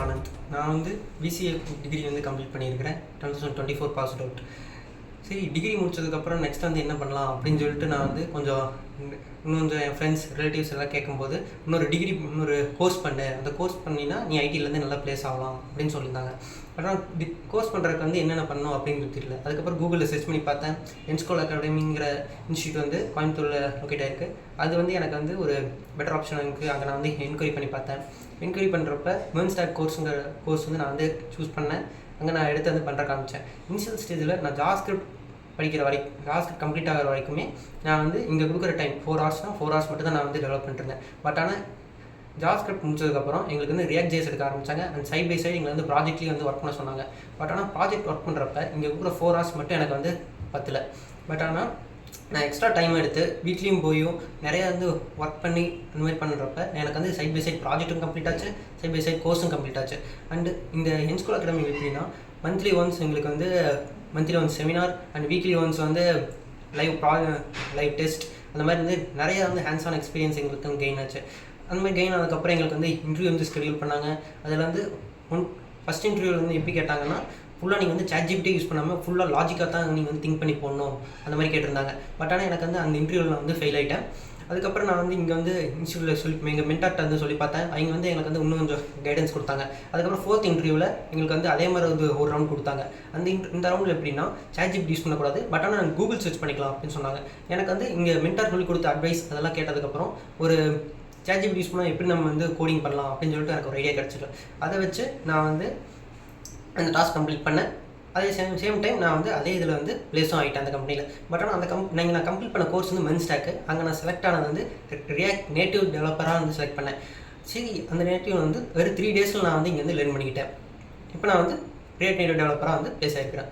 ஆனந்த். நான் வந்து PCA degree வந்து கம்ப்ளீட் பண்ணியிருக்கிறேன். 2024 பாஸ் அவுட். சரி, டிகிரி முடிச்சதுக்கப்புறம் நெக்ஸ்ட் வந்து என்ன பண்ணலாம் அப்படின்னு சொல்லிட்டு நான் வந்து இன்னும் என் ஃப்ரெண்ட்ஸ் ரிலேட்டிவ்ஸ் எல்லாம் கேட்கும்போது இன்னொரு கோர்ஸ் பண்ணு, அந்த கோர்ஸ் பண்ணினா நீ ஐடியிலேருந்து நல்லா ப்ளேஸ் ஆகலாம் அப்படின்னு சொல்லியிருந்தாங்க. ஆனால் கோர்ஸ் பண்ணுறதுக்கு வந்து என்னென்ன பண்ணணும் அப்படிங்கிறது தெரியல. அதுக்கப்புறம் கூகுளில் சர்ச் பண்ணி பார்த்தேன். என்ஸ்கோல் அகாடமிங்கிற இன்ஸ்டியூட் வந்து கோயம்புத்தூரில் லொக்கேட் ஆகிருக்கு. அது வந்து எனக்கு வந்து ஒரு பெட்டர் ஆப்ஷன் இருக்குது. அங்கே நான் வந்து என்கொயரி பண்ணி பார்த்தேன். என்கொயரி பண்ணுறப்ப மெர்ன்ஸ்டாக் கோர்ஸுங்கிற கோர்ஸ் வந்து நான் வந்து சூஸ் பண்ணேன். அங்கே நான் எடுத்து வந்து பண்ணுற காமிச்சேன். இனிஷியல் ஸ்டேஜில் நான் ஜாவாஸ்கிரிப்ட் படிக்கிற வரைக்கும், ஜாவாஸ்கிரிப்ட் கம்ப்ளீட் ஆகிற வரைக்குமே நான் வந்து இங்கே கொடுக்குற டைம் 4 hours மட்டும் தான் நான் வந்து டெவலப் பண்ணிருந்தேன். பட் ஆனால் ஜாவாஸ்கிரிப்ட் முடிச்சதுக்கப்புறம் எங்களுக்கு வந்து ரியாக்ட் ஜேஎஸ் எடுக்க ஆரம்பித்தாங்க. அண்ட் சைட் பை சைடு எங்களை வந்து ப்ராஜெக்ட்லேயும் வந்து ஒர்க் பண்ண சொன்னாங்க. பட் ஆனால் ப்ராஜெக்ட் ஒர்க் பண்ணுறப்ப இங்கே கொடுக்குற 4 hours மட்டும் எனக்கு வந்து பத்தலை. பட் ஆனால் நான் எக்ஸ்ட்ரா டைம் எடுத்து வீட்லேயும் போயும் நிறையா வந்து ஒர்க் பண்ணி அந்த மாதிரி பண்ணுறப்ப எனக்கு வந்து சைட் பை சைட் ப்ராஜெக்ட்டும் கம்ப்ளீட் ஆச்சு, சைட் பை சைட் கோர்ஸும் கம்ப்ளீட் ஆச்சு. அண்டு இந்த என்ஸ்கோல் அகாடமி எப்படின்னா மந்த்லி ஒன்ஸ் எங்களுக்கு வந்து செமினார் அண்ட் வீக்லி ஒன்ஸ் வந்து லைவ் டெஸ்ட் அந்த மாதிரி வந்து நிறையா வந்து ஹேண்ட்ஸ் ஆன் எக்ஸ்பீரியன்ஸ் எங்களுக்கு வந்து கெயின் ஆச்சு. அந்த மாதிரி கெயின் ஆனதுக்கப்புறம் எங்களுக்கு வந்து இன்டர்வியூ வந்து ஸ்கெடியூல் பண்ணாங்க. அதில் வந்து ஃபஸ்ட் இன்டர்வியூவில் வந்து எப்படி கேட்டாங்கன்னா, ஃபுல்லாக நீங்கள் வந்து ChatGPT யூஸ் பண்ணாமல் ஃபுல்லாக லாஜிக்காக தான் நீங்கள் வந்து திங்க் பண்ணி போடணும் அந்த மாதிரி கேட்டிருந்தாங்க. பட் ஆனால் எனக்கு வந்து அந்த இன்டர்வியூவில் நான் வந்து ஃபெயில் ஆகிட்டேன். அதுக்கப்புறம் நான் வந்து இங்கே வந்து இன்ஸ்டியூட்டில் எங்கள் மென்டார்ட்ட வந்து சொல்லி பார்த்தேன். அவங்க வந்து எனக்கு வந்து இன்னும் கொஞ்சம் கைடன்ஸ் கொடுத்தாங்க. அதுக்கப்புறம் 4th இன்டர்வியூவில் எங்களுக்கு வந்து அதே மாதிரி வந்து ஒரு ரவுண்ட் கொடுத்தாங்க. இந்த ரவுண்டில் எப்படின்னா ChatGPT யூஸ் பண்ணக்கூடாது, பட் ஆனால் நான் கூகுள் சர்ச் பண்ணிக்கலாம் அப்படின்னு சொன்னாங்க. எனக்கு வந்து இங்கே மென்டார் சொல்லி கொடுத்த அட்வைஸ் அதெல்லாம் கேட்டதுக்கப்புறம் ஒரு ChatGPT யூஸ் பண்ணால் எப்படி நம்ம வந்து கோடிங் பண்ணலாம் அப்படின்னு சொல்லிட்டு எனக்கு ஒரு ஐடியா கிடச்சிட்டு அதை வச்சு நான் வந்து அந்த டாஸ்க் கம்ப்ளீட் பண்ணேன். அதே சேம் டைம் நான் வந்து அதே இதில் வந்து ப்ளேஸும் ஆகிட்டேன் அந்த கம்பெனியில். பட் ஆனால் நான் கம்ப்ளீட் பண்ண கோர்ஸ் வந்து மெர்ன்ஸ்டாக். அங்கே நான் செலக்ட் ஆனது வந்து ரியாக்ட் நேட்டிவ் டெவலப்பராக வந்து செலக்ட் பண்ணேன். சரி, அந்த நேட்டிவ் வந்து வெறும் 3 days நான் வந்து இங்கே வந்து லேர்ன் பண்ணிக்கிட்டேன். இப்போ நான் வந்து ரியாக்ட் நேட்டிவ் டெவலப்பராக வந்து ப்ளேஸ் ஆகிருக்கிறேன்.